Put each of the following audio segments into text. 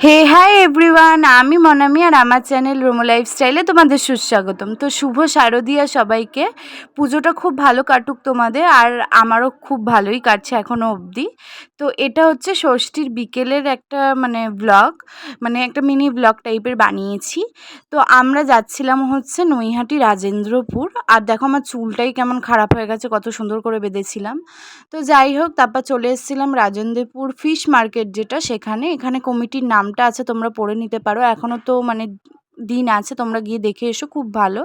হে hi everyone, আমি মনামি আর আমার channel Romo লাইফস্টাইলে তোমাদের সুস্বাগতম। তো শুভ শারদিয়া সবাইকে। পুজোটা খুব ভালো কাটুক তোমাদের, আর আমারও খুব ভালোই কাটছে এখনও অবধি। তো এটা হচ্ছে ষষ্ঠীর বিকেলের একটা ব্লগ, একটা মিনি ব্লগ টাইপের বানিয়েছি। তো আমরা যাচ্ছিলাম হচ্ছে নৈহাটি রাজেন্দ্রপুর। আর দেখো আমার চুলটাই কেমন খারাপ হয়ে গেছে, কত সুন্দর করে বেঁধেছিলাম। তো যাই হোক, তারপর চলে এসেছিলাম রাজেন্দ্রপুর ফিশ মার্কেট, যেটা এখানে কমিটির নামটা আছে, তোমরা পড়ে নিতে পারো। এখনও তো দিন আছে, তোমরা গিয়ে দেখে এসো, খুব ভালো।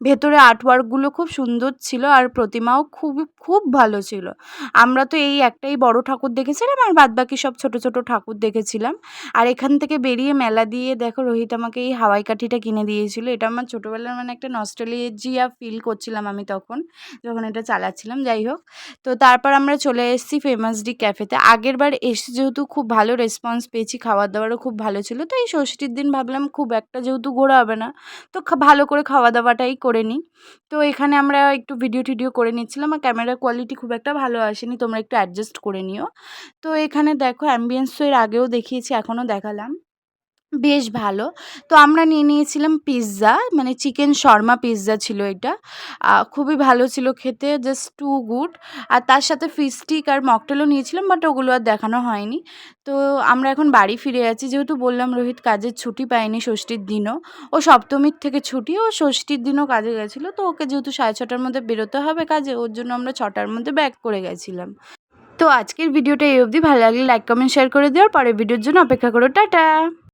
ভেতরে আর্টওয়ার্কগুলো খুব সুন্দর ছিল, আর প্রতিমাও খুব খুব ভালো ছিল। আমরা তো এই একটাই বড় ঠাকুর দেখেছিলাম, আর বাদবাকি সব ছোট ছোট ঠাকুর দেখেছিলাম। আর এখান থেকে বেরিয়ে মেলা দিয়ে দেখো রোহিত আমাকে এই হাওয়াই কাঠিটা কিনে দিয়েছিল। এটা আমার ছোটোবেলার একটা নস্টালজিয়া ফিল করছিলাম আমি তখন, যখন এটা চালাচ্ছিলাম। যাই হোক, তো তারপর আমরা চলে এসেছি ফেমাস ডি ক্যাফেতে। আগের বার এসে যেহেতু খুব ভালো রেসপন্স পেয়েছি, খাবার দাবারও খুব ভালো ছিল, তো এই ষষ্ঠীর দিন ভাবলাম খুব একটা যেহেতু ঘোরা হবে না, তো ভালো করে খাওয়া দাওয়াটাই করে নিই। তো এখানে আমরা একটু ভিডিও টিডিও করে নিচ্ছিলাম, আর ক্যামেরার কোয়ালিটি খুব একটা ভালো আসেনি, তোমরা একটু অ্যাডজাস্ট করে নিও। তো এখানে দেখো অ্যাম্বিয়েন্স তো এর আগেও দেখিয়েছি, এখনও দেখালাম, বেশ ভালো। তো আমরা নিয়ে নিয়েছিলাম পিৎজা, চিকেন শর্মা পিৎজা ছিল এটা। খুবই ভালো ছিল খেতে, জাস্ট টু গুড। আর তার সাথে ফিশ স্টিক আর মকটেলও নিয়েছিলাম, বাট ওগুলো আর দেখানো হয়নি। তো আমরা এখন বাড়ি ফিরে যাচ্ছি, যেহেতু বললাম রোহিত কাজের ছুটি পায়নি ষষ্ঠীর দিনও। ও সপ্তমীর থেকে ছুটি, ও ষষ্ঠীর দিনও কাজে গেছিলো, তো ওকে যেহেতু 6:30টার মধ্যে বেরোতে হবে কাজে, ওর জন্য আমরা 6টার মধ্যে ব্যাক করে গেছিলাম। তো আজকের ভিডিওটা এই অবধি। ভালো লাগলে লাইক কমেন্ট শেয়ার করে দিও, আর পরের ভিডিওর জন্য অপেক্ষা করো। টাটা।